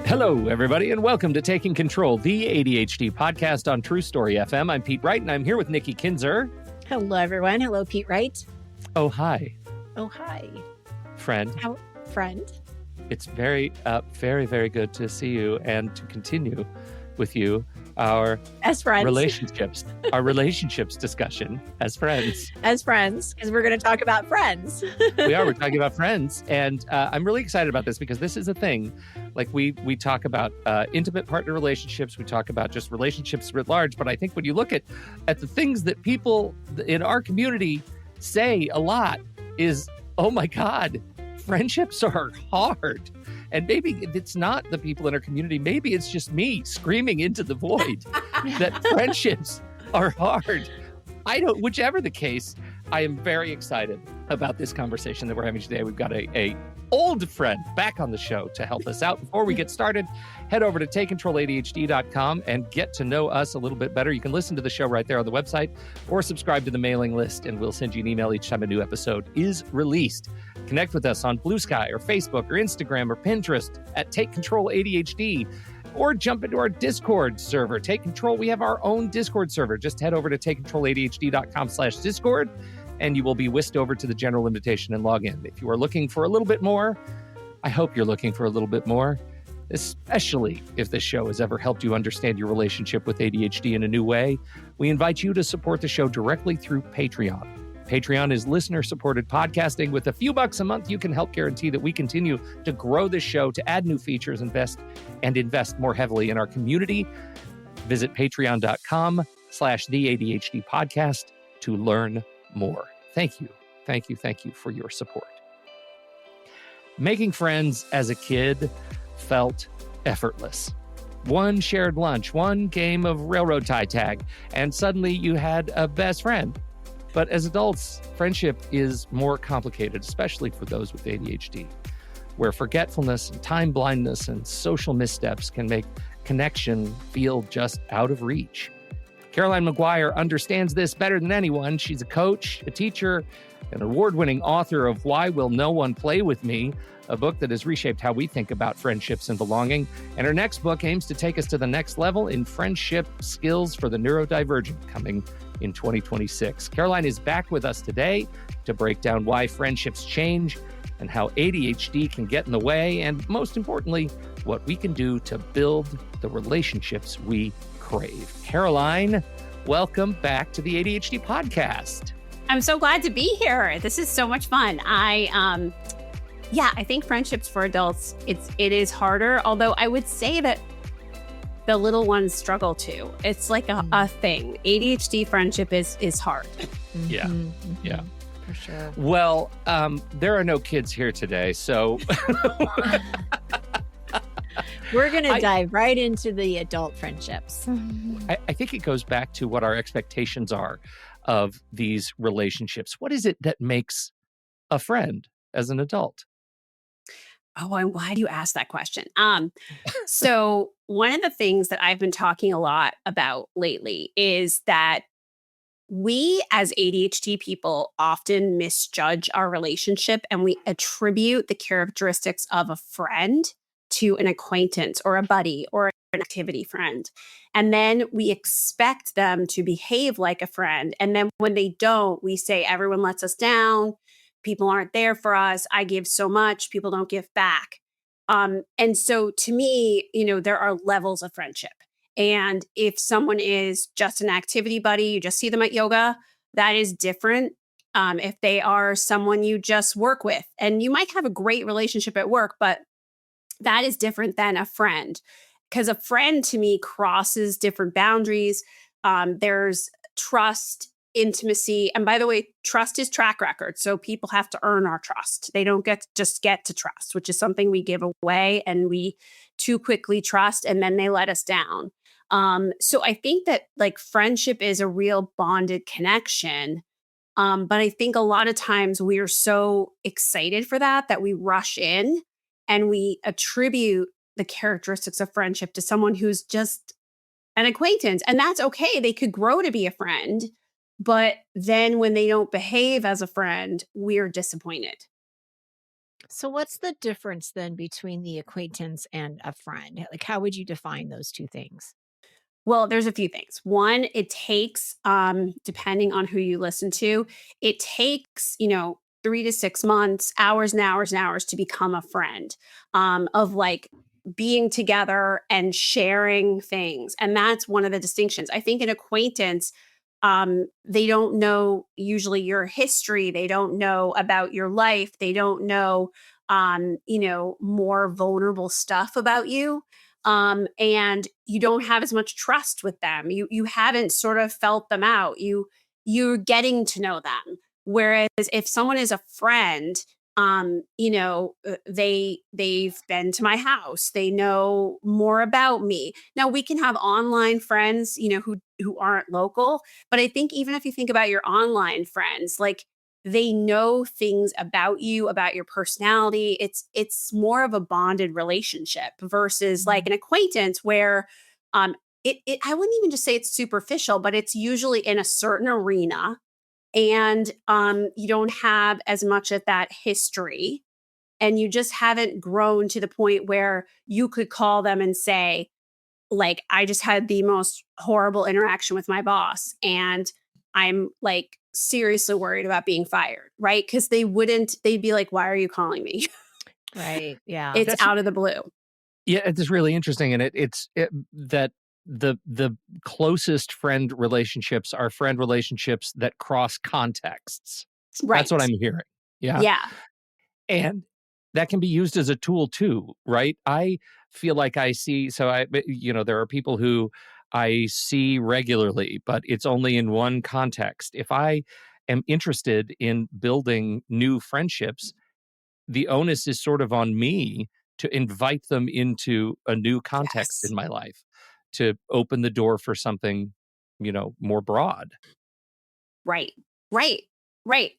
Hello, everybody, and welcome to Taking Control, the ADHD podcast on True Story FM. I'm Pete Wright, and I'm here with Nikki Kinzer. Hello, everyone. Hello, Pete Wright. Oh, hi. Oh, hi. Friend. Friend. It's very, very good to see you and to continue with you our as friends. Our relationships discussion as friends. As friends, because we're going to talk about friends. We're talking about friends. And I'm really excited about this because this is a thing. Like we talk about intimate partner relationships. We talk about just relationships writ large. But I think when you look at the things that people in our community say a lot is, oh my God, friendships are hard. And maybe it's not the people in our community. Maybe it's just me screaming into the void that friendships are hard. Whichever the case, I am very excited about this conversation that we're having today. We've got a old friend back on the show to help us out. Before we get started, head over to takecontroladhd.com and get to know us a little bit better. You can listen to the show right there on the website or subscribe to the mailing list, and we'll send you an email each time a new episode is released. Connect with us on Blue Sky or Facebook or Instagram or Pinterest at Take Control ADHD, or jump into our Discord server. Take Control, we have our own Discord server. Just head over to takecontroladhd.com/Discord, and you will be whisked over to the general invitation and log in. If you are looking for a little bit more, I hope you're looking for a little bit more, especially if this show has ever helped you understand your relationship with ADHD in a new way. We invite you to support the show directly through Patreon. Patreon is listener-supported podcasting. With a few bucks a month, you can help guarantee that we continue to grow this show, to add new features, invest more heavily in our community. Visit patreon.com/the ADHD to learn more. Thank you for your support. Making friends as a kid felt effortless. One shared lunch, one game of railroad tie tag, and suddenly you had a best friend. But as adults, friendship is more complicated, especially for those with ADHD, where forgetfulness and time blindness and social missteps can make connection feel just out of reach. Caroline Maguire understands this better than anyone. She's a coach, a teacher, an award-winning author of Why Will No One Play With Me?, a book that has reshaped how we think about friendships and belonging. And her next book aims to take us to the next level in friendship skills for the neurodivergent, coming in 2026. Caroline is back with us today to break down why friendships change and how ADHD can get in the way, and most importantly, what we can do to build the relationships we crave. Caroline, welcome back to the ADHD podcast. I'm so glad to be here. This is so much fun. I think friendships for adults, it is harder, although I would say that the little ones struggle too. It's like a thing. ADHD friendship is hard. Yeah. For sure. Well, there are no kids here today, so we're going to dive right into the adult friendships. I think it goes back to what our expectations are of these relationships. What is it that makes a friend as an adult? Oh, and why do you ask that question? So one of the things that I've been talking a lot about lately is that we as ADHD people often misjudge our relationship, and we attribute the characteristics of a friend to an acquaintance or a buddy or an activity friend. And then we expect them to behave like a friend. And then when they don't, we say everyone lets us down. People aren't there for us. I give so much. People don't give back. And so to me, there are levels of friendship. And if someone is just an activity buddy, you just see them at yoga, that is different. If they are someone you just work with, and you might have a great relationship at work, but that is different than a friend. Because a friend to me crosses different boundaries. There's trust, intimacy. And by the way, trust is track record. So people have to earn our trust. They don't get to trust, which is something we give away and we too quickly trust, and then they let us down. So I think that friendship is a real bonded connection. But I think a lot of times we are so excited for that we rush in and we attribute the characteristics of friendship to someone who's just an acquaintance. And that's okay. They could grow to be a friend. But then when they don't behave as a friend, we're disappointed. So what's the difference then between the acquaintance and a friend? Like how would you define those two things? Well, there's a few things. One, it takes, depending on who you listen to, it takes, 3 to 6 months, hours and hours and hours to become a friend, of like being together and sharing things. And that's one of the distinctions. I think an acquaintance, they don't know usually your history. They don't know about your life. They don't know, more vulnerable stuff about you, and you don't have as much trust with them. You haven't sort of felt them out. You're getting to know them. Whereas if someone is a friend, they've been to my house. They know more about me. Now we can have online friends, who aren't local, but I think even if you think about your online friends, like they know things about you, about your personality. It's more of a bonded relationship versus like Mhm. an acquaintance where it I wouldn't even just say it's superficial, but it's usually in a certain arena, and you don't have as much of that history, and you just haven't grown to the point where you could call them and say, like, I just had the most horrible interaction with my boss, and I'm like seriously worried about being fired, right? Because they'd be like, why are you calling me? Right. Yeah. It's That's out of the blue. Yeah, it's really interesting, and that the closest friend relationships are friend relationships that cross contexts. That's what Right. I'm hearing. Yeah. Yeah. And that can be used as a tool too, right? I feel like I see so there are people who I see regularly, but it's only in one context. If I am interested in building new friendships, the onus is sort of on me to invite them into a new context in Yes. my life, to open the door for something, more broad. Right. Right. Right.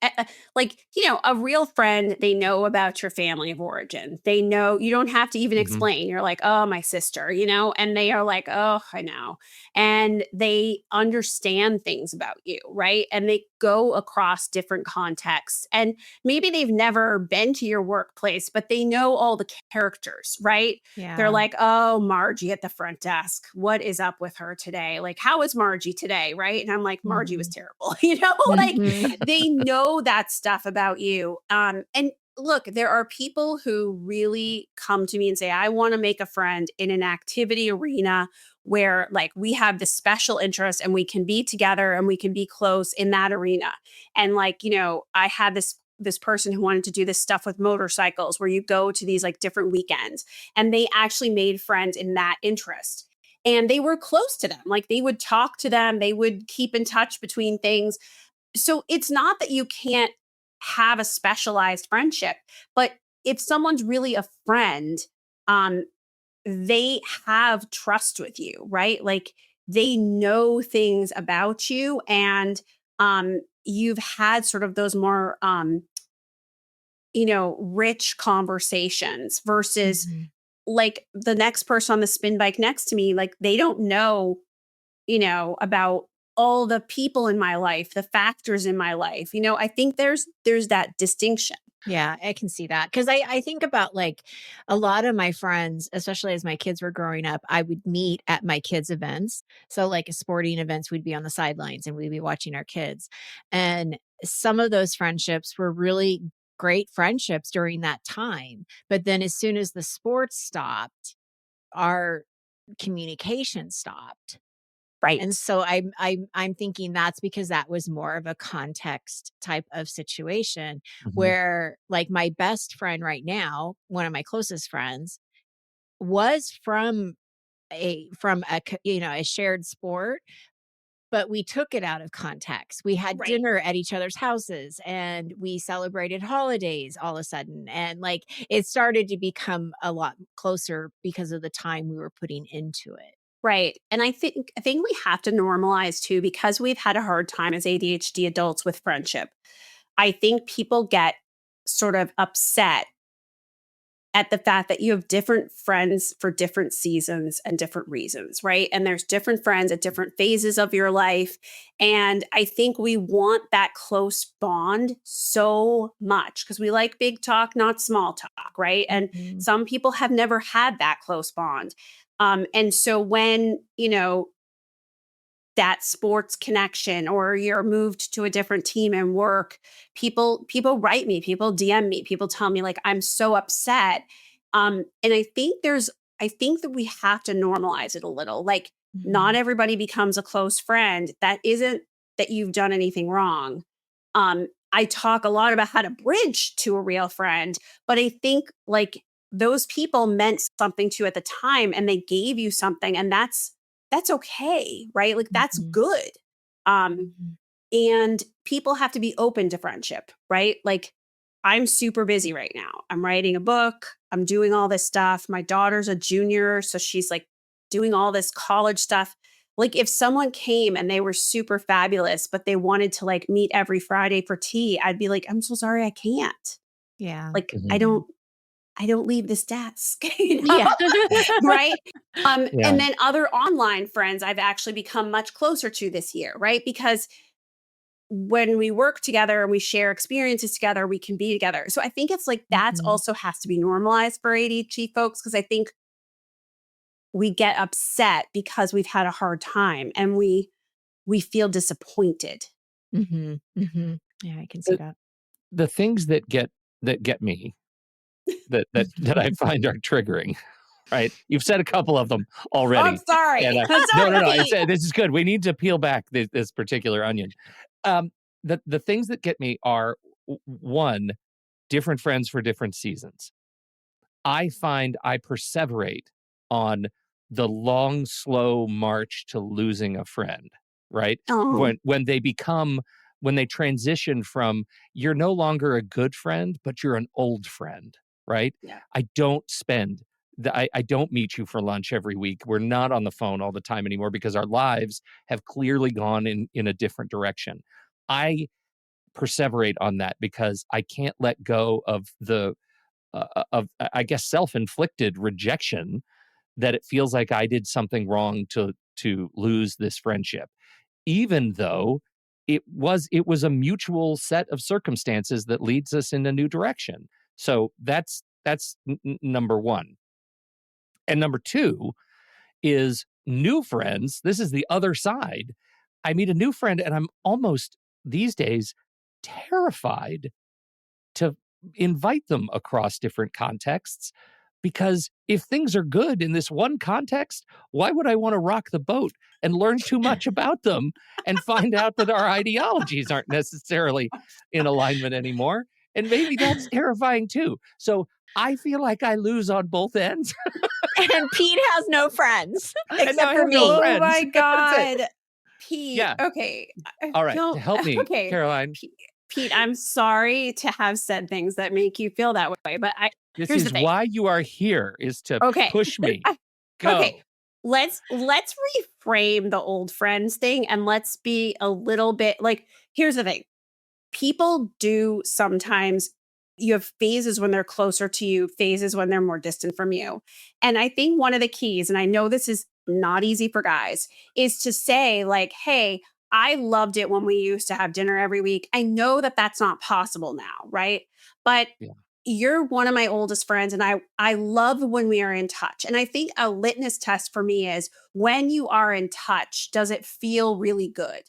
Like, a real friend, they know about your family of origin. They know you don't have to even Mhm. explain. You're like, oh, my sister, and they are like, oh, I know. And they understand things about you. Right. And they go across different contexts. And maybe they've never been to your workplace, but they know all the characters. Right. They're Yeah. like, oh, Margie at the front desk. What is up with her today? Like, how is Margie today? Right. And I'm like, Margie was Mhm. terrible. Like Mhm. they know that stuff about you. And look, there are people who really come to me and say, I want to make a friend in an activity arena where like we have this special interest and we can be together and we can be close in that arena. And like, I had this person who wanted to do this stuff with motorcycles where you go to these like different weekends, and they actually made friends in that interest, and they were close to them. Like they would talk to them, they would keep in touch between things. So it's not that you can't have a specialized friendship, but if someone's really a friend, um, they have trust with you, right? Like they know things about you, and you've had sort of those more rich conversations versus Mhm. like the next person on the spin bike next to me, like they don't know, about all the people in my life, the factors in my life. I think there's that distinction. Yeah, I can see that because I think about like a lot of my friends, especially as my kids were growing up, I would meet at my kids' events. So, like sporting events, we'd be on the sidelines and we'd be watching our kids. And some of those friendships were really great friendships during that time. But then, as soon as the sports stopped, our communication stopped. And Right. so I'm thinking that's because that was more of a context type of situation Mhm. where like my best friend right now, one of my closest friends, was from a shared sport, but we took it out of context. We had Right. dinner at each other's houses and we celebrated holidays all of a sudden. And like it started to become a lot closer because of the time we were putting into it. Right. And I think we have to normalize too, because we've had a hard time as ADHD adults with friendship. I think people get sort of upset at the fact that you have different friends for different seasons and different reasons, right? And there's different friends at different phases of your life. And I think we want that close bond so much because we like big talk, not small talk, right? And Mhm. some people have never had that close bond. And so when, that sports connection or you're moved to a different team and work, people write me, people DM me, people tell me like I'm so upset. And I think that we have to normalize it a little. Like not Mhm. everybody becomes a close friend. That isn't that you've done anything wrong. I talk a lot about how to bridge to a real friend, but I think like those people meant something to you at the time and they gave you something, and that's okay, right? Like that's Mhm. good. Um, Mhm. and people have to be open to friendship, right? Like I'm super busy right now. I'm writing a book, I'm doing all this stuff. My daughter's a junior, so she's like doing all this college stuff. Like if someone came and they were super fabulous, but they wanted to like meet every Friday for tea, I'd be like, I'm so sorry, I can't. Yeah. Like Mhm. I don't leave this desk, Yeah. right? Yeah. And then other online friends I've actually become much closer to this year, right? Because when we work together and we share experiences together, we can be together. So I think it's like that's Mhm. also has to be normalized for ADHD folks because I think we get upset because we've had a hard time and we feel disappointed. Mhm. Mhm. Yeah, I can see The, that. the things that get me that I find are triggering, right? You've said a couple of them Oh, I'm already, and sorry. I'm no, sorry, no, no. Pete. This is good. We need to peel back this particular onion. Um, the things that get me are one, different friends for different seasons. I find I perseverate on the long, slow march to losing a friend, right? Oh, When they transition from you're no longer a good friend, but you're an old friend, right? yeah. I don't spend I don't meet you for lunch every week. We're not on the phone all the time anymore because our lives have clearly gone in a different direction. I perseverate on that because I can't let go of I guess self-inflicted rejection that it feels like I did something wrong to lose this friendship, even though it was a mutual set of circumstances that leads us in a new direction. So that's number one. And number two is new friends. This is the other side. I meet a new friend and I'm almost these days terrified to invite them across different contexts because if things are good in this one context, why would I want to rock the boat and learn too much about them and find out that our ideologies aren't necessarily in alignment anymore? And maybe that's terrifying too. So I feel like I lose on both ends. And Pete has no friends And now except I for have no me. Oh friends. my That's it. God. Pete, Yeah. okay. I All right. feel Help me, okay. Caroline. Pete, I'm sorry to have said things that make you feel that way, but This here's the is thing. why you are here is to Okay. push me. Okay. Go. Let's reframe the old friends thing and let's be a little bit like here's the thing. People do sometimes you have phases when they're closer to you, phases when they're more distant from you. And I think one of the keys, and I know this is not easy for guys, is to say, like, hey, I loved it when we used to have dinner every week. I know that that's not possible now, right? But Yeah. you're one of my oldest friends and I love when we are in touch. And I think a litmus test for me is when you are in touch, does it feel really good?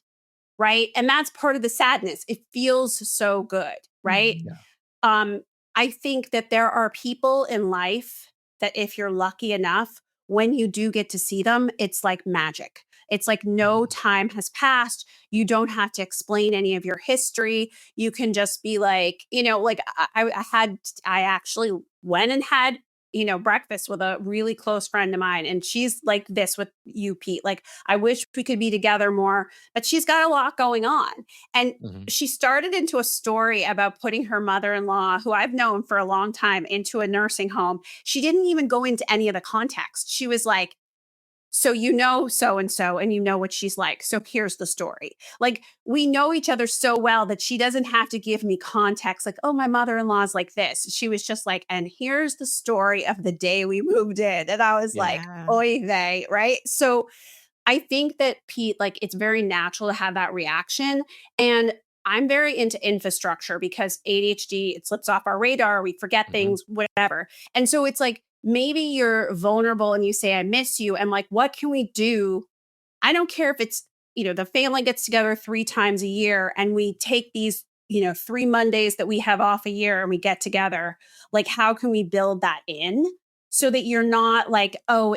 Right? And that's part of the sadness. It feels so good, right? Mhm. Yeah. Um, I think that there are people in life that if you're lucky enough, when you do get to see them, it's like magic. It's like no Mhm. time has passed. You don't have to explain any of your history. You can just be like, like I actually went and had, breakfast with a really close friend of mine. And she's like this with you, Pete. Like, I wish we could be together more, but she's got a lot going on. And Mhm. she started into a story about putting her mother-in-law, who I've known for a long time, into a nursing home. She didn't even go into any of the context. She was like, So you know so and so, and you know what she's like. So here's the story. Like, we know each other so well that she doesn't have to give me context like, oh, my mother-in-law is like this. She was just like, and here's the story of the day we moved in. And I was like, Yeah. oy vey, right? So I think that Pete, like, it's very natural to have that reaction. And I'm very into infrastructure because ADHD, it slips off our radar, we forget Mhm. things, whatever. And so it's like, maybe you're vulnerable and you say, I miss you. And like, what can we do? I don't care if it's, the family gets together 3 times a year and we take these, 3 Mondays that we have off a year and we get together. Like, how can we build that in so that you're not like, oh,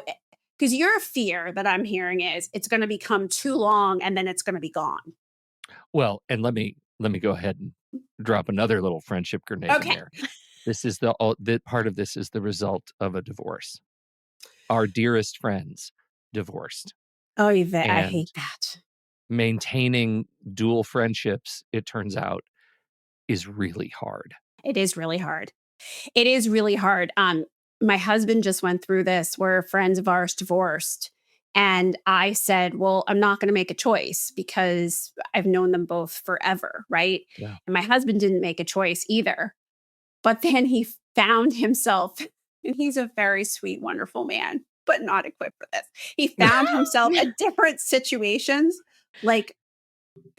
because your fear that I'm hearing is it's going to become too long and then it's going to be gone. Well, and let me go ahead and drop another little friendship grenade in Okay. there. This is the part of this is the result of a divorce. Our dearest friends divorced, Oh, Yvette, I and hate that. maintaining dual friendships, it turns out, is really hard. It is really hard. It is really hard. My husband just went through this where friends of ours divorced. And I said, well, I'm not going to make a choice because I've known them both forever. Right. Yeah. And my husband didn't make a choice either. But then he found himself, and he's a very sweet, wonderful man, but not equipped for this. He found himself at different situations, like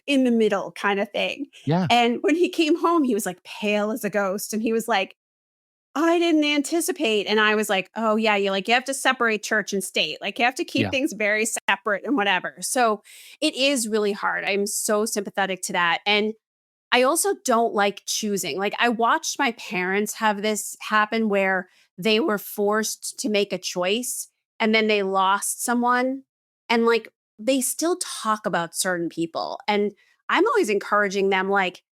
in the middle kind of thing. Yeah. And when he came home, he was like pale as a ghost. And he was like, I didn't anticipate. And I was like, oh, yeah, you have to separate church and state. Like, you have to keep Yeah. things very separate and whatever. So it is really hard. I'm so sympathetic to that. And I also don't like choosing. Like, I watched my parents have this happen where they were forced to make a choice and then they lost someone. And like, they still talk about certain people. And I'm always encouraging them, like,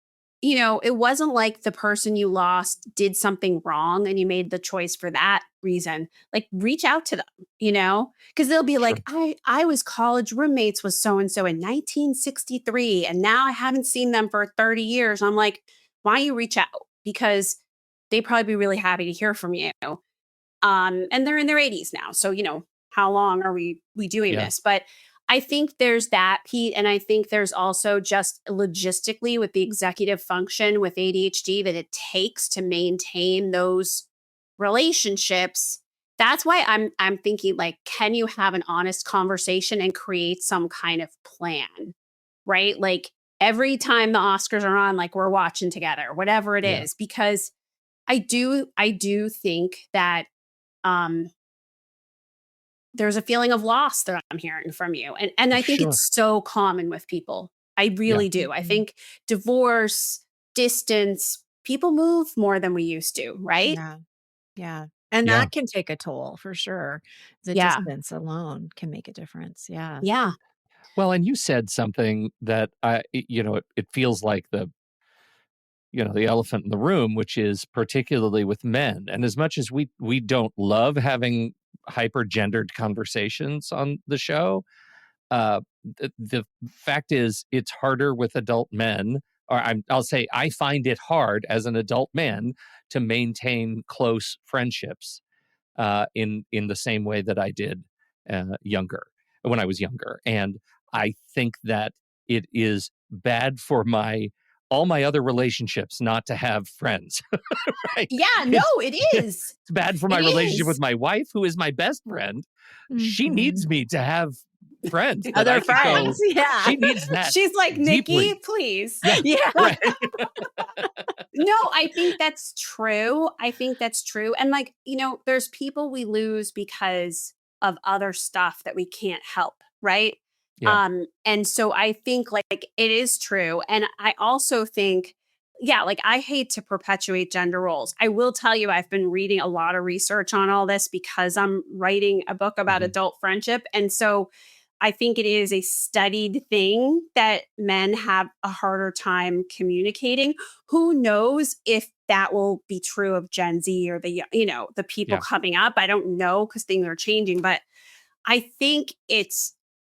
it wasn't like the person you lost did something wrong and you made the choice for that reason. Like, reach out to them, because they'll be Sure. like, I was college roommates with so and so in 1963, and now I haven't seen them for 30 years. I'm like, why don't you reach out? Because they'd probably be really happy to hear from you. And they're in their 80s now, so how long are we doing Yeah. this? But I think there's that, Pete, and I think there's also just logistically with the executive function with ADHD that it takes to maintain those relationships. That's why I'm thinking, like, can you have an honest conversation and create some kind of plan, right? Like, every time the Oscars are on, like, we're watching together, whatever it Yeah. is, because I do think that um there's a feeling of loss that I'm hearing from you. And I think Sure. it's so common with people. I Yeah. really do. I Mhm. think divorce, distance, people move more than we used to, right? Yeah. Yeah. And Yeah. that can take a toll for sure. The Yeah. distance alone can make a difference. Yeah. Yeah. Well, and you said something that it feels like the elephant in the room, which is particularly with men. And as much as we don't love having hyper gendered conversations on the show, the fact is it's harder with adult men. Or I'll say I find it hard as an adult man to maintain close friendships in the same way that I did younger when I was younger, and I think that it is bad for my all my other relationships not to have friends. Right? Yeah, no, It's it it's is. bad for It my relationship with is. my wife, who is my best friend. She needs Mhm. me to have friends that I Other could friends. go. Yeah. She needs that She's like, Nikki, deeply. please. Yeah. Yeah. Right. No, I think that's true. I think that's true. And like, there's people we lose because of other stuff that we can't help, right? Yeah. And so I think like it is true. And I also think, yeah, like I hate to perpetuate gender roles. I will tell you, I've been reading a lot of research on all this because I'm writing a book about Mhm. adult friendship. And so I think it is a studied thing that men have a harder time communicating. Who knows if that will be true of Gen Z or the people Yeah. coming up? I don't know because things are changing, but I think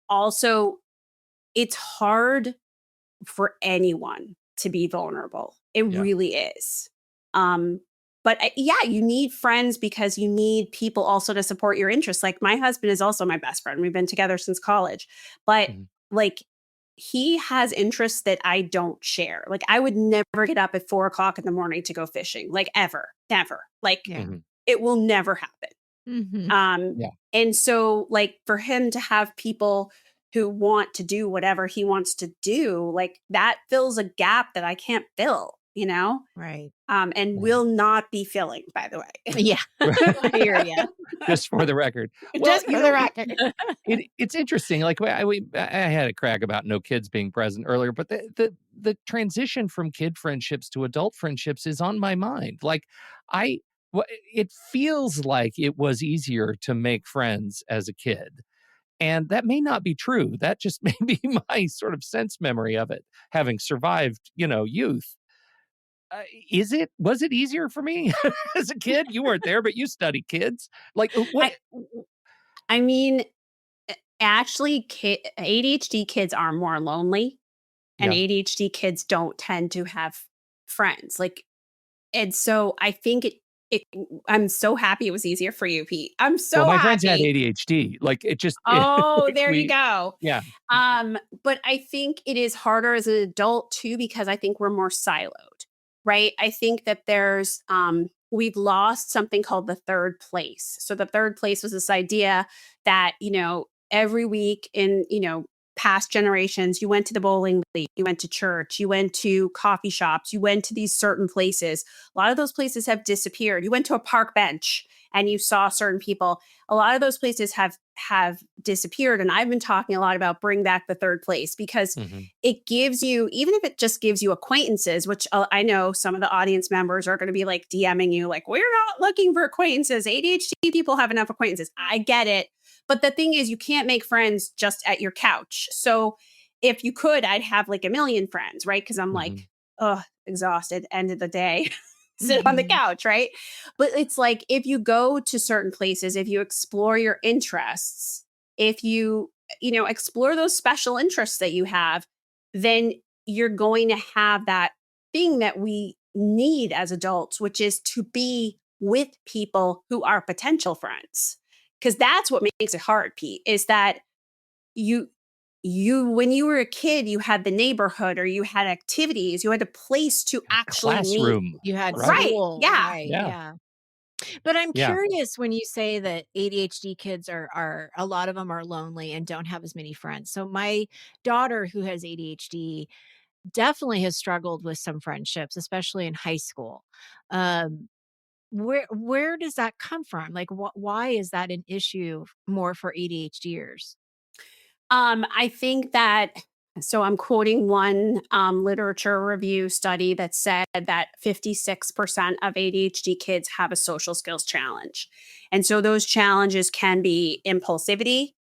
also it's hard for anyone to be vulnerable. It Yeah. really is. Um But yeah, you need friends because you need people also to support your interests. Like my husband is also my best friend. We've been together since college, but Mhm. like he has interests that I don't share. Like I would never get up at 4 o'clock in the morning to go fishing, like ever, never. Like Yeah. Mhm. it will never happen. Mhm. Um, Yeah. and so like for him to have people who want to do whatever he wants to do, like that fills a gap that I can't fill, you know? Right. And Yeah. will not be filling, by the way. Yeah. I hear you. Just for the record. Well, Just for the record. it's interesting. Like I had a crack about no kids being present earlier, but the transition from kid friendships to adult friendships is on my mind. Like I, it feels like it was easier to make friends as a kid, and that may not be true. That just may be my sort of sense memory of it, having survived, youth. Was it easier for me as a kid? You weren't there, but you study kids. Like what? I I mean, actually, ADHD kids are more lonely, and Yeah. ADHD kids don't tend to have friends. Like, and so I think it. I'm so happy it was easier for you, Pete. I'm Well, so my friends had happy. ADHD. Like it just, Oh, like there you go. yeah, But I think it is harder as an adult too, because I think we're more siloed, right? I think that we've lost something called the third place. So the third place was this idea that, every week in, past generations, you went to the bowling league, you went to church, you went to coffee shops, you went to these certain places. A lot of those places have disappeared. You went to a park bench and you saw certain people. A lot of those places have disappeared, and I've been talking a lot about bring back the third place, because mhm, it gives you, even if it just gives you acquaintances, which I know some of the audience members are going to be like DMing you like, we're not looking for acquaintances, ADHD people have enough acquaintances. I get it, but the thing is, you can't make friends just at your couch. So if you could, I'd have like a million friends, right? Because I'm mhm. like, oh, exhausted, end of the day, sit on the Mhm. couch, right? But it's like, if you go to certain places, if you explore your interests, if you, explore those special interests that you have, then you're going to have that thing that we need as adults, which is to be with people who are potential friends. Because that's what makes it hard, Pete, is that you when you were a kid, you had the neighborhood, or you had activities, you had a place to actually meet. Classroom, You had right? Right. school, Yeah. right? Yeah, Yeah. But I'm yeah. curious when you say that ADHD kids are a lot of them are lonely and don't have as many friends. So my daughter who has ADHD definitely has struggled with some friendships, especially in high school. Um, where does that come from? Like, why is that an issue more for ADHDers? I think that, so I'm quoting one literature review study that said that 56% of ADHD kids have a social skills challenge. And so those challenges can be impulsivity,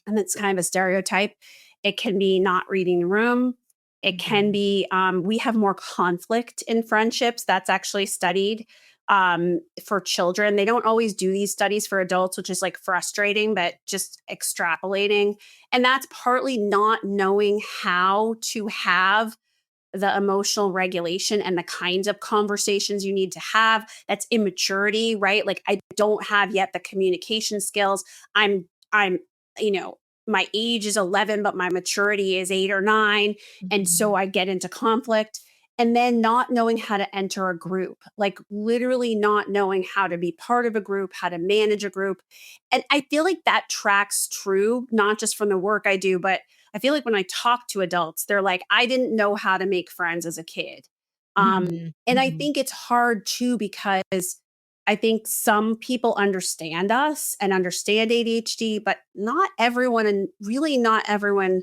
and it's kind of a stereotype. It can be not reading the room. It can Mhm. be, we have more conflict in friendships. That's actually studied for children. They don't always do these studies for adults, which is like frustrating, but just extrapolating. And that's partly not knowing how to have the emotional regulation and the kinds of conversations you need to have. That's immaturity, right? Like I don't have yet the communication skills. I'm, you know, my age is 11, but my maturity is 8 or 9. And so Mhm. I get into conflict. And then not knowing how to enter a group, like literally not knowing how to be part of a group, how to manage a group. And I feel like that tracks true, not just from the work I do, but I feel like when I talk to adults, they're like, I didn't know how to make friends as a kid. Mhm. And I Mhm. think it's hard too, because I think some people understand us and understand ADHD, but not everyone, and really not everyone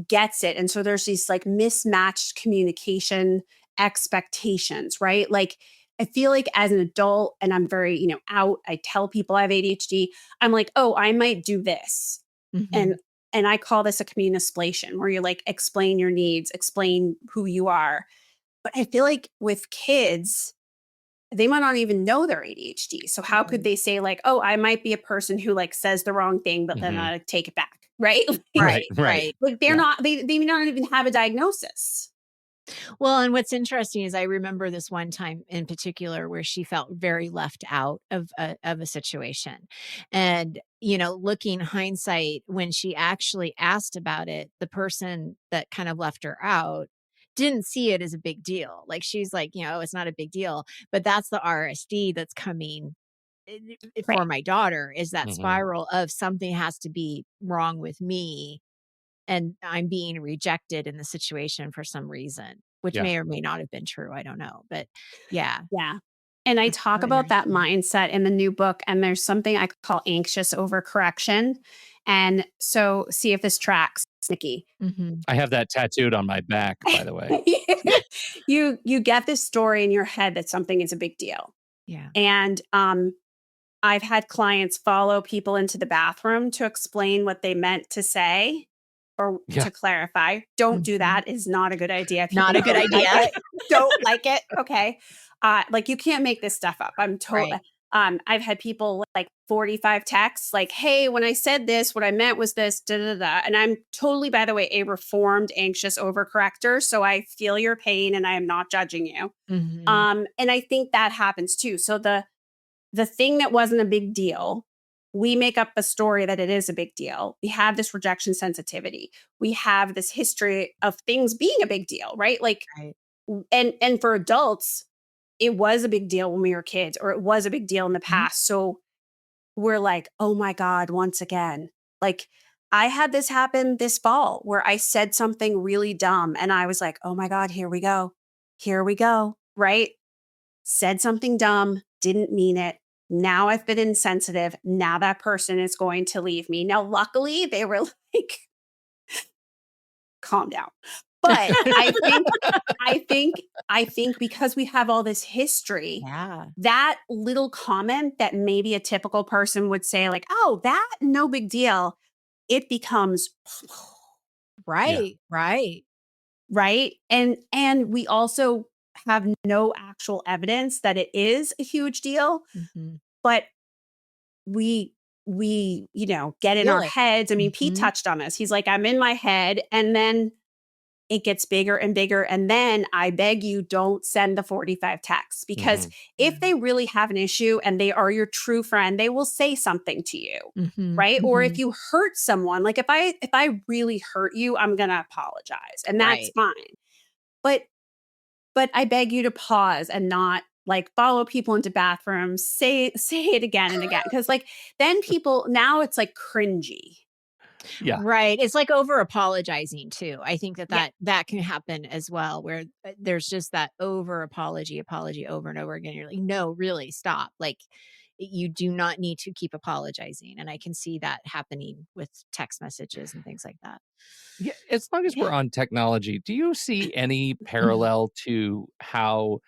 gets it. And so there's these like mismatched communication expectations, right? Like, I feel like as an adult, and I'm very, out, I tell people I have ADHD. I'm like, oh, I might do this. And Mhm. I call this a communication, where you like explain your needs, explain who you are. But I feel like with kids, they might not even know they're ADHD. So how could Right. they say like, "Oh, I might be a person who like says the wrong thing, but then Mhm. I take it back," right? Like, Right, Right. right. Right. like they're Yeah. not. They may not even have a diagnosis. Well, and what's interesting is I remember this one time in particular where she felt very left out of a situation. And, you know, looking hindsight, when she actually asked about it, the person that kind of left her out didn't see it as a big deal. Like she's like, you know, it's not a big deal, but that's the RSD that's coming for Right. my daughter is that Hmm. spiral of something has to be wrong with me and I'm being rejected in the situation for some reason, which Yeah. may or may not have been true. I don't know. But yeah, Yeah. And I it's talk so about that interesting. mindset in the new book, and there's something I call anxious overcorrection. And so, see if this tracks, Nikki. Hmm. I have that tattooed on my back, by the way. You get this story in your head that something is a big deal. Yeah. And I've had clients follow people into the bathroom to explain what they meant to say or Yeah. to clarify. Don't do Mhm. that is not a good idea. Not People a good don't like idea. it. Don't like it. Okay. Like you can't make this stuff up. I'm Right. told I've had people like 45 texts like, hey, when I said this, what I meant was this, da da da. And I'm totally, by the way, a reformed anxious overcorrector. So I feel your pain and I am not judging you. Hmm. And I think that happens too. So the thing that wasn't a big deal, we make up a story that it is a big deal. We have this rejection sensitivity. We have this history of things being a big deal, right? Like, Right. and for adults, it was a big deal when we were kids, or it was a big deal in the Mhm. past. So we're like, oh my God, once again. Like, I had this happen this fall where I said something really dumb and I was like, oh my God, here we go. Here we go. Right? Said something dumb, didn't mean it. Now I've been insensitive. Now that person is going to leave me. Now, luckily, they were like, calm down. But I think because we have all this history, Yeah. that little comment that maybe a typical person would say, like, oh, that no big deal, it becomes Yeah. Right. Right. right. And we also have no actual evidence that it is a huge deal, Hmm. but we get in Feel our it. heads. I mean, Pete Hmm. touched on this. He's like, I'm in my head, and then it gets bigger and bigger, and then I beg you, don't send the 45 texts, because Hmm. if they really have an issue and they are your true friend, they will say something to you, Hmm. right? Or Hmm. if you hurt someone, like if I really hurt you, I'm going to apologize, and that's Right. fine. But I beg you to pause and not like follow people into bathrooms, say it again and again, because like then people, now it's like cringy. Yeah. Right. It's like over apologizing too. I think that Yeah. that can happen as well, where there's just that over apology over and over again. You're like, no, really, stop. Like, you do not need to keep apologizing. And I can see that happening with text messages and things like that. Yeah. As long as Yeah. we're on technology, do you see any parallel to how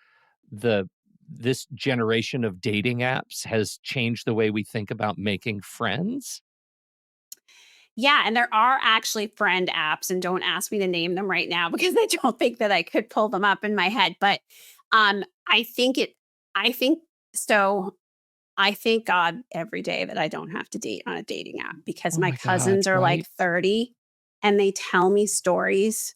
the this generation of dating apps has changed the way we think about making friends? Yeah, and there are actually friend apps, and don't ask me to name them right now because I don't think that I could pull them up in my head. But I think it. I think so. I thank God every day that I don't have to date on a dating app, because Oh my my God, cousins are like right? 30 and they tell me stories.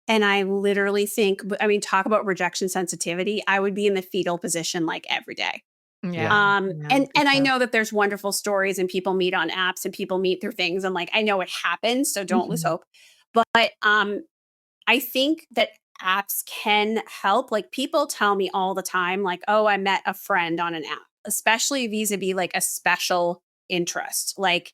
And I literally think, I mean, talk about rejection sensitivity. I would be in the fetal position like every day. Yeah. Yeah. Yeah. And It's I tough. know that there's wonderful stories and people meet on apps and people meet through things. And like, I know it happens, so don't lose Mhm. hope. But I think that apps can help. Like people tell me all the time, like, oh, I met a friend on an app, especially vis-a-vis like a special interest, like,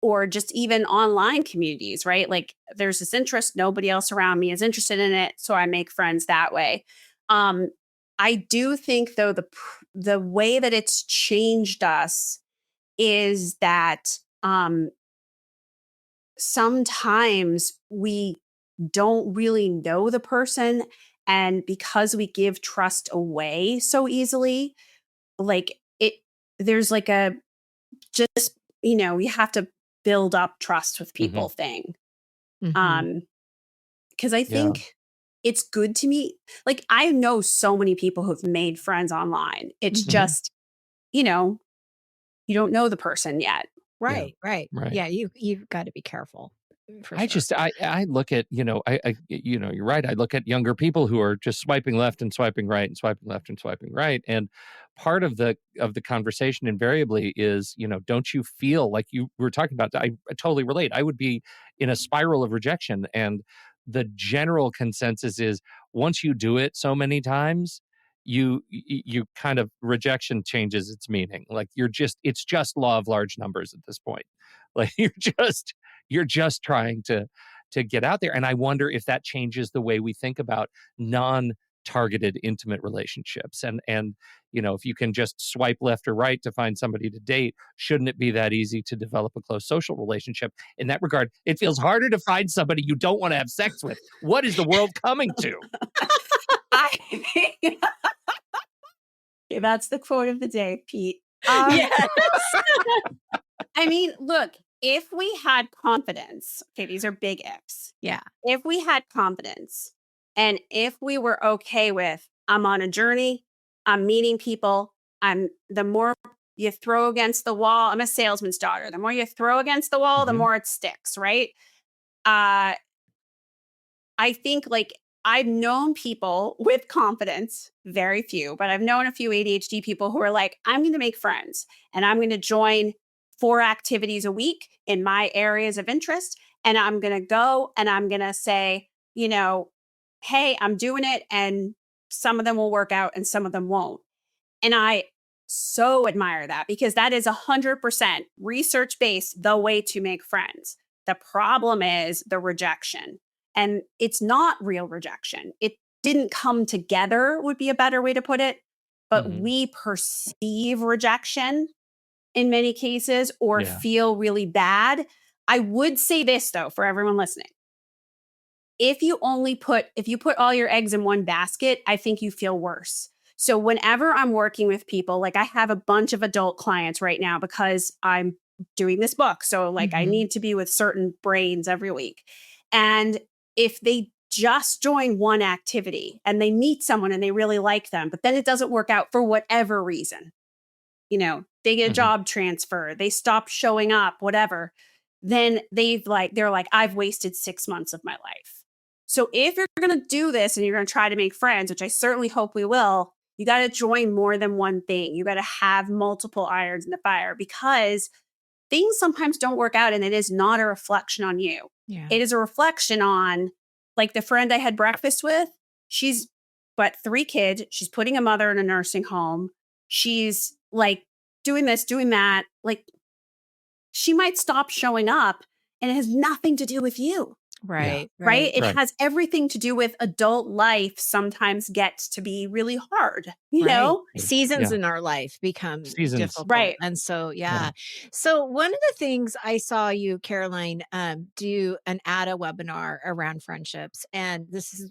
or just even online communities, right? Like there's this interest, nobody else around me is interested in it. So I make friends that way. Um, I do think though the way that it's changed us is that sometimes we don't really know the person, and because we give trust away so easily, like it there's like a just we have to build up trust with Hmm. people thing. Mhm. um because I Yeah. think it's good to meet, like I know so many people who've made friends online. It's Mhm. just you know you don't know the person yet. Yeah. Right. Right. Right. Yeah. You've got to be careful. for sure. I look at, you're right. I look at younger people who are just swiping left and swiping right and swiping left and swiping right. And part of the conversation invariably is, don't you feel like you were talking about? I totally relate. I would be in a spiral of rejection. And the general consensus is once you do it so many times, you kind of rejection changes its meaning. Like it's just law of large numbers at this point. Like you're just trying to get out there. And I wonder if that changes the way we think about non-targeted intimate relationships. And if you can just swipe left or right to find somebody to date, shouldn't it be that easy to develop a close social relationship? In that regard, it feels harder to find somebody you don't want to have sex with. What is the world coming to? I think that's the quote of the day, Pete. Yes. I mean, look, if we had confidence, okay, these are big ifs. Yeah. If we had confidence and if we were okay with, I'm on a journey, I'm meeting people, the more you throw against the wall, I'm a salesman's daughter. The more you throw against the wall, the more it sticks, right? I think like I've known people with confidence, very few, but I've known a few ADHD people who are like, I'm going to make friends and I'm going to join 4 activities a week in my areas of interest. And I'm going to go and I'm going to say, hey, I'm doing it. And some of them will work out and some of them won't. And I so admire that because that is 100% research-based, the way to make friends. The problem is the rejection. And it's not real rejection. It didn't come together would be a better way to put it. But we perceive rejection in many cases or feel really bad. I would say this though, for everyone listening. If you put all your eggs in one basket, I think you feel worse. So whenever I'm working with people, like I have a bunch of adult clients right now because I'm doing this book. So like I need to be with certain brains every week. And if they just join one activity and they meet someone and they really like them, but then it doesn't work out for whatever reason, they get a job transfer, they stop showing up, whatever, then they're like, I've wasted 6 months of my life. So if you're going to do this and you're going to try to make friends, which I certainly hope we will, you got to join more than one thing. You got to have multiple irons in the fire because things sometimes don't work out and it is not a reflection on you. Yeah. It is a reflection on like the friend I had breakfast with. She's got 3 kids. She's putting a mother in a nursing home. She's like doing this, doing that. Like she might stop showing up and it has nothing to do with you. Right. Right. It has everything to do with adult life sometimes gets to be really hard, you know? Seasons in our life become difficult. Right. And so, So one of the things I saw you, Caroline, do an ADA webinar around friendships. And this is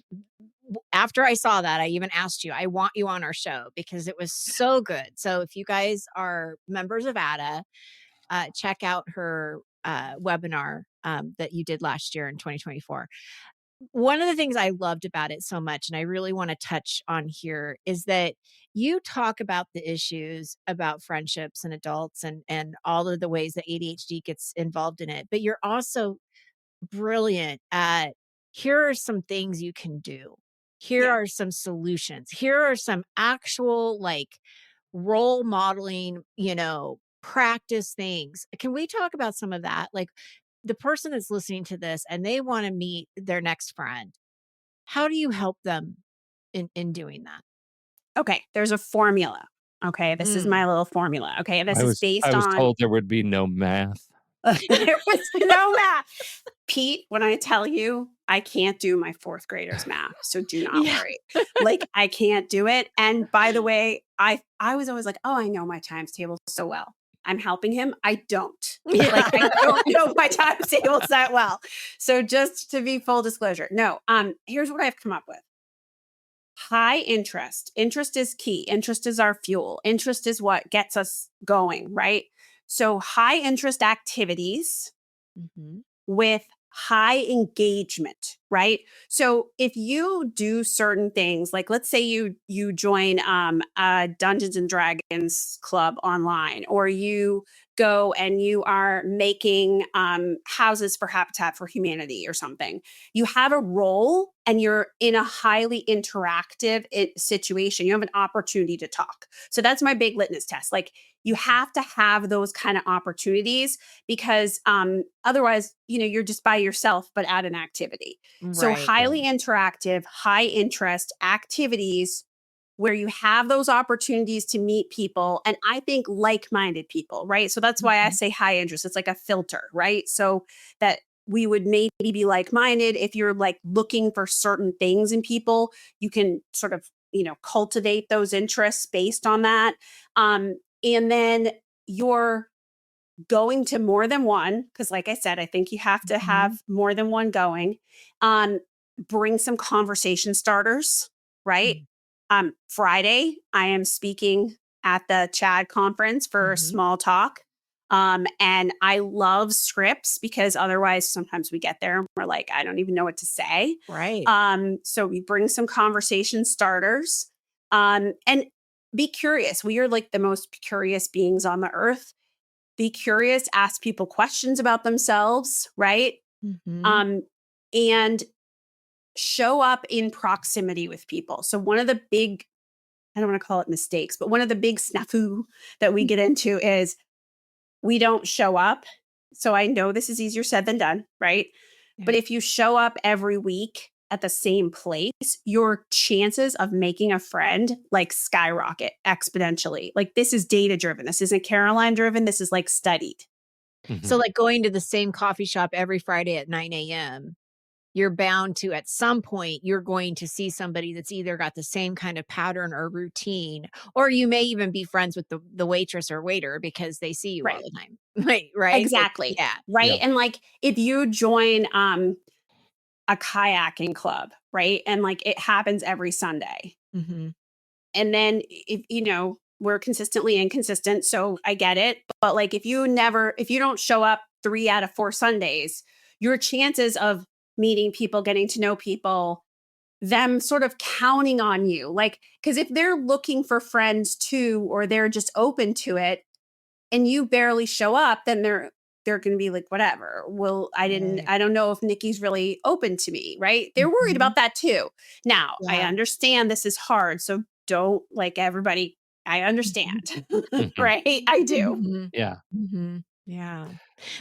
after I saw that, I even asked you, I want you on our show because it was so good. So if you guys are members of ADA, check out her webinar that you did last year in 2024. One of the things I loved about it so much, and I really want to touch on here, is that you talk about the issues about friendships and adults and all of the ways that ADHD gets involved in it. But you're also brilliant at here are some things you can do. Here are some solutions. Here are some actual like role modeling, practice things. Can we talk about some of that? Like the person that's listening to this and they want to meet their next friend. How do you help them in doing that? Okay. There's a formula. Okay. This is my little formula. Okay. This is based on. I was told there would be no math. There was no math. Pete, when I tell you, I can't do my 4th graders math. So do not worry. Like I can't do it. And by the way, I was always like, oh, I know my times table so well. I'm helping him. I don't. Like I don't know my times tables that well. So just to be full disclosure. No, here's what I've come up with. High interest. Interest is key. Interest is our fuel. Interest is what gets us going, right? So high interest activities with high engagement, right? So if you do certain things, like let's say you join a Dungeons and Dragons club online, or you go and you are making houses for Habitat for Humanity or something. You have a role and you're in a highly interactive situation. You have an opportunity to talk. So that's my big litmus test. Like you have to have those kind of opportunities because otherwise, you're just by yourself, but at an activity. So Right. highly interactive, high interest activities where you have those opportunities to meet people. And I think like-minded people, right? So that's why I Mhm. say high interest. It's like a filter, right? So that we would maybe be like-minded. If you're like looking for certain things in people, you can sort of, cultivate those interests based on that. And then you're going to more than one, because like I said, I think you have to Mhm. have more than one going. Um, Bring some conversation starters, right? Mm. Friday, I am speaking at the Chad conference for Mhm. small talk. And I love scripts because otherwise sometimes we get there and we're like, I don't even know what to say. Right. So we bring some conversation starters. And be curious. We are like the most curious beings on the earth. Be curious, ask people questions about themselves, right? Mhm. Um, and show up in proximity with people. So one of the big, I don't want to call it mistakes, but one of the big snafu that we get into is we don't show up. So I know this is easier said than done, right? Yeah. But if you show up every week at the same place, your chances of making a friend like skyrocket exponentially. Like this is data driven. This isn't Caroline driven. This is like studied. So, Mhm. like, going to the same coffee shop every Friday at 9 a.m., you're bound to, at some point, you're going to see somebody that's either got the same kind of pattern or routine, or you may even be friends with the waitress or waiter because they see you all Right. the time. Right? Like, Exactly. yeah. Right. Yeah. And like if you join a kayaking club, right? And like it happens every Sunday. Mhm. And then if we're consistently inconsistent, so I get it. But like if you don't show up 3 out of 4 Sundays, your chances of meeting people, getting to know people, them sort of counting on you. Like cuz if they're looking for friends too or they're just open to it, and you barely show up, then they're going to be like, whatever. Well, Right. I don't know if Nikki's really open to me, right? They're worried Mhm. about that too. Now, I Yeah. understand this is hard. So don't like everybody. I Mhm. understand, Mhm. right? I do. Mhm. Yeah. Mhm. Yeah.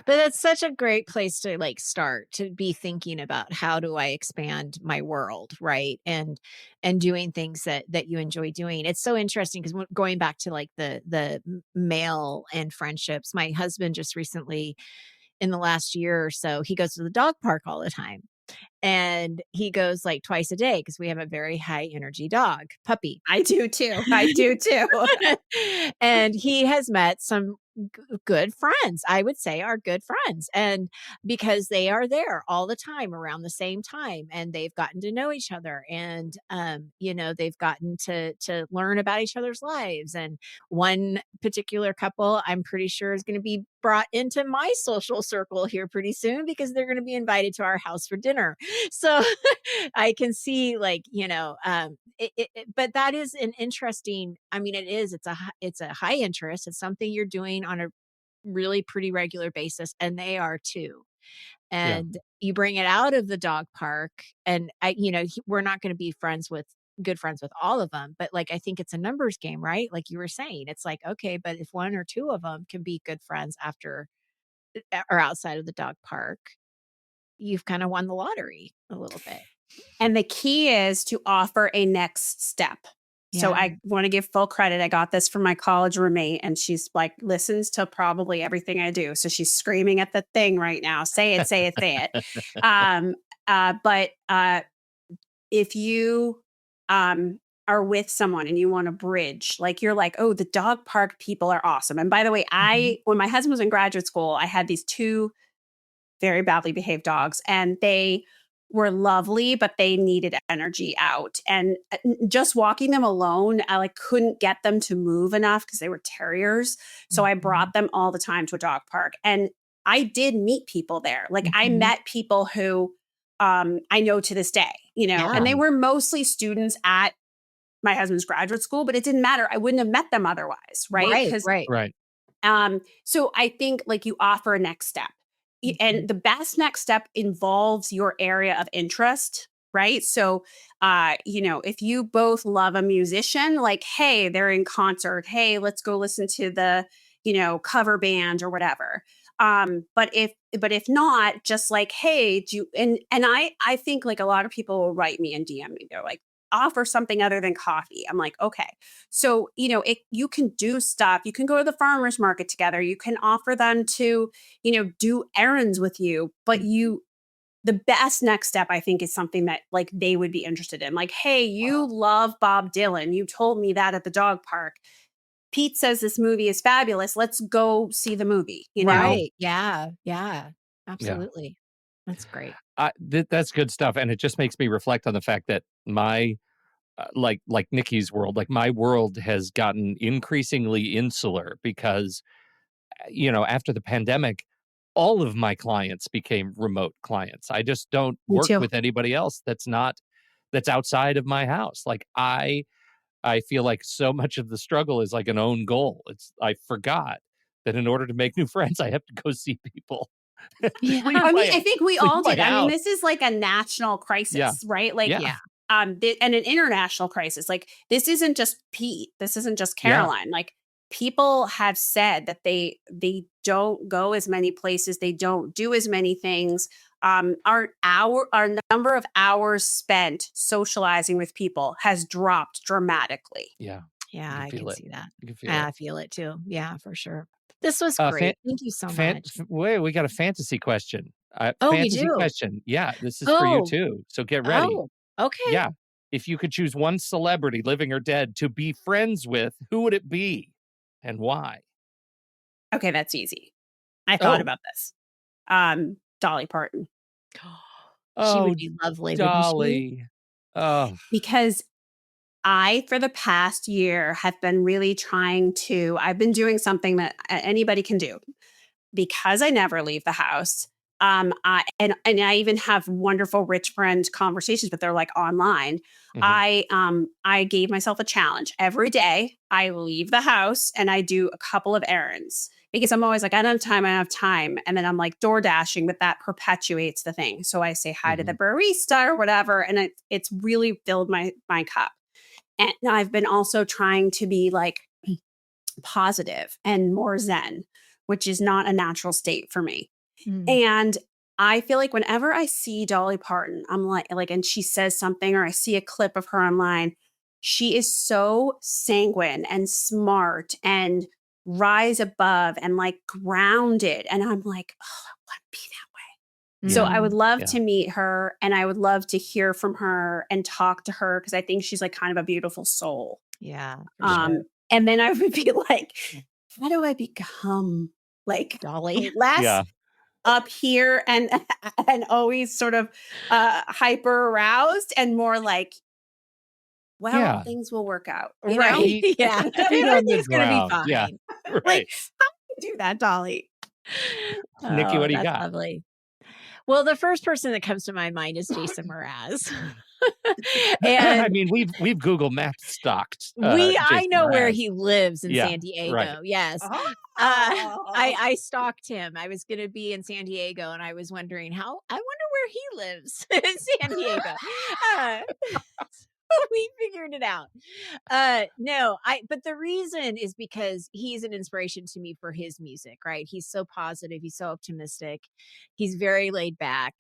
But that's such a great place to like start to be thinking about how do I expand my world, right? And doing things that you enjoy doing. It's so interesting because going back to like the male and friendships, my husband just recently in the last year or so, he goes to the dog park all the time. And he goes like twice a day because we have a very high energy dog, puppy. I do too. I do too. And he has met some good friends, I would say are good friends. And because they are there all the time around the same time and they've gotten to know each other and they've gotten to learn about each other's lives. And one particular couple I'm pretty sure is going to be brought into my social circle here pretty soon because they're going to be invited to our house for dinner. So I can see like, but that is an interesting, I mean, it's a high interest. It's something you're doing on a really pretty regular basis, and they are too. Yeah. And you bring it out of the dog park, and we're not going to be good friends with all of them, but like I think it's a numbers game, right? Like you were saying, it's like okay, but if one or two of them can be good friends after or outside of the dog park, you've kind of won the lottery a little bit. And the key is to offer a next step. So Yeah. I want to give full credit. I got this from my college roommate, and she's like, listens to probably everything I do. So she's screaming at the thing right now. Say it, say it, say it. Um, but if you are with someone and you want to bridge, like you're like, oh, the dog park people are awesome. And by the way, Mhm. when my husband was in graduate school, I had these two very badly behaved dogs, and they were lovely, but they needed energy out. And just walking them alone, I like couldn't get them to move enough because they were terriers. So I Mhm. brought them all the time to a dog park. And I did meet people there. Like I Mhm. met people who I know to this day, Yeah. and they were mostly students at my husband's graduate school, but it didn't matter. I wouldn't have met them otherwise, right? Right, Because right. Right. so I think like you offer a next step. Mhm. And the best next step involves your area of interest, right? So if you both love a musician, like, hey, they're in concert, hey, let's go listen to the, cover band or whatever. But if not, just like, hey, do you, and I think like a lot of people will write me and DM me. They're like, offer something other than coffee. I'm like, okay. So, you can do stuff. You can go to the farmer's market together. You can offer them to, do errands with you. But the best next step, I think, is something that like they would be interested in. Like, hey, you love Bob Dylan. You told me that at the dog park. Pete says this movie is fabulous. Let's go see the movie. Right. Yeah. Yeah. Yeah. Absolutely. That's great. That's good stuff. And it just makes me reflect on the fact that my, like Nikki's world, like my world has gotten increasingly insular because, after the pandemic, all of my clients became remote clients. I just don't Me work too. with anybody else that's outside of my house. Like I feel like so much of the struggle is like an own goal. I forgot that in order to make new friends, I have to go see people. Yeah. I mean, I think we Leave all my did. I mean, house. this is like a national Yeah. crisis, right? Like, Yeah. Yeah. and an international crisis. Like, this isn't just Pete. This isn't just Yeah. Caroline. Like, people have said that they don't go as many places. They don't do as many things. Our number of hours spent socializing with people has dropped dramatically. Yeah. Yeah. You can I feel can it. see that. You can feel it. I feel it too. Yeah, for sure. This was Fan, great. Thank you so much. wait, we got a fantasy question. Oh, we Fantasy do. question. Yeah, this is for you Oh, too. So get ready. oh, okay. Yeah. If you could choose one celebrity, living or dead, to be friends with, who would it be and why? Okay, that's easy. I thought Oh, about this. Dolly Parton. She would oh, be lovely, wouldn't she? Dolly. Oh, Because I, for the past year, have been really I've been doing something that anybody can do because I never leave the house. And I even have wonderful rich friend conversations, but they're like online. mhm, I gave myself a challenge. Every day I leave the house and I do a couple of errands because I'm always like, I don't have time, I don't have time. And then I'm like door dashing, but that perpetuates the thing. So I say hi to the mhm. barista or whatever. And it's really filled my cup. And I've been also trying to be like positive and more zen, which is not a natural state for me. Mm. And I feel like whenever I see Dolly Parton, I'm like, and she says something or I see a clip of her online, she is so sanguine and smart and rise above and like grounded. And I'm like, oh, I want to be that way. So Yeah, I would Mm. love yeah. to meet her and I would love to hear from her and talk to her because I think she's like kind of a beautiful soul. Yeah, for Yeah. sure. And then I would be like, how do I become like Dolly. less Yeah. up here and and always sort of hyper aroused and more like, well, Yeah. things will work out, Right. Feet, Yeah. feet on the Everything's gonna be ground. Yeah. fine. Like, Right. how do you do that, Dolly? Nikki, Oh, what do you that's got? lovely. Well, the first person that comes to my mind is Jason Mraz. I And mean, we've Google Maps stalked I Jason know where Mraz. he lives in Yeah. San Right. Diego. Yes. Oh. I stalked him. I was going to be in San Diego and I was wondering I wonder where he lives in San Diego. Uh, we figured it out. No, but the reason is because he's an inspiration to me for his music, right? He's so positive, he's so optimistic, he's very laid back.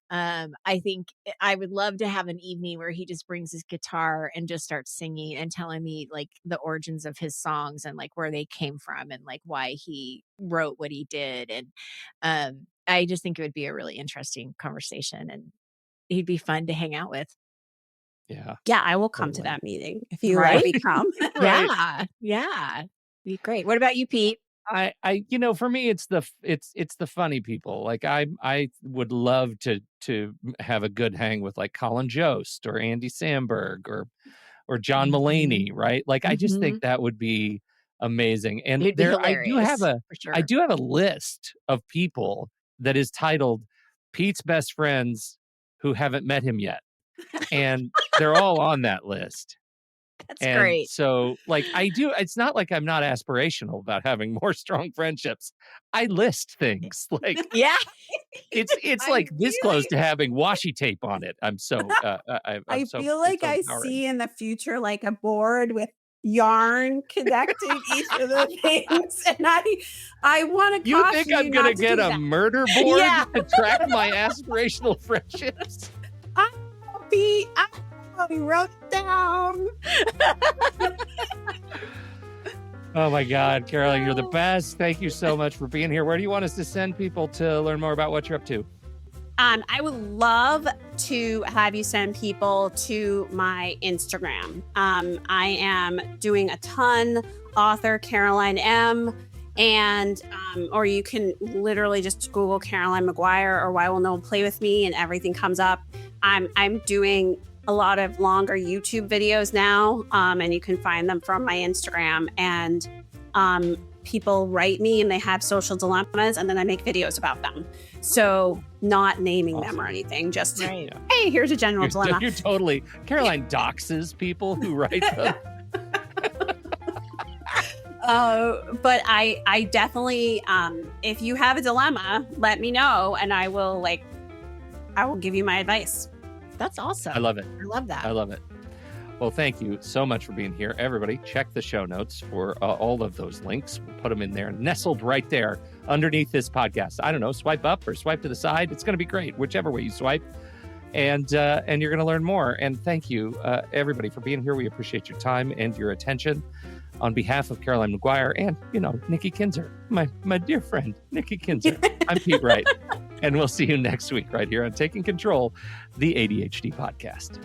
I think I would love to have an evening where he just brings his guitar and just starts singing and telling me like the origins of his songs and like where they came from and like why he wrote what he did. And I just think it would be a really interesting conversation and he'd be fun to hang out with. Yeah. Yeah, I will come to Totally. that meeting if you let Right? me come. Right. Yeah. Yeah. Be great. What about you, Pete? For me, it's the funny people. Like I would love to have a good hang with like Colin Jost or Andy Samberg or John Mhm. Mulaney, right? Like I just think Mhm. that would be Amazing. And You'd be there, I do have hilarious, a, for sure. I do have a list of people that is titled Pete's best friends who haven't met him yet. And they're all on that list. That's And great. so, like, it's not like I'm not aspirational about having more strong friendships. I list things like Yeah. it's I like this close really- to having washi tape on it. I'm so I so, feel like it's so I empowering. see in the future like a board with yarn connecting each of the things, and I want to You caution think I'm you gonna not to get do a that. murder board Yeah. to track my aspirational friendships? I wrote it down. Oh my God, Caroline, you're the best. Thank you so much for being here. Where do you want us to send people to learn more about what you're up to? I would love to have you send people to my Instagram. I am doing a ton, author Caroline M. And, or you can literally just Google Caroline Maguire or Why Will No One Play With Me and everything comes up. I'm doing a lot of longer YouTube videos now, and you can find them from my Instagram. And people write me and they have social dilemmas, and then I make videos about them. So not naming them or anything, just, Right. hey, here's a general dilemma. You're totally, Caroline doxes people who write them. But I definitely, if you have a dilemma, let me know, and I will give you my advice. That's awesome. I love it. I love that. I love it. Well, thank you so much for being here. Everybody, check the show notes for all of those links. We'll put them in there, nestled right there underneath this podcast. I don't know, swipe up or swipe to the side. It's going to be great, whichever way you swipe. And you're going to learn more. And thank you, everybody, for being here. We appreciate your time and your attention. On behalf of Caroline Maguire and, Nikki Kinzer, my dear friend, Nikki Kinzer, I'm Pete Wright. And we'll see you next week right here on Taking Control, the ADHD podcast.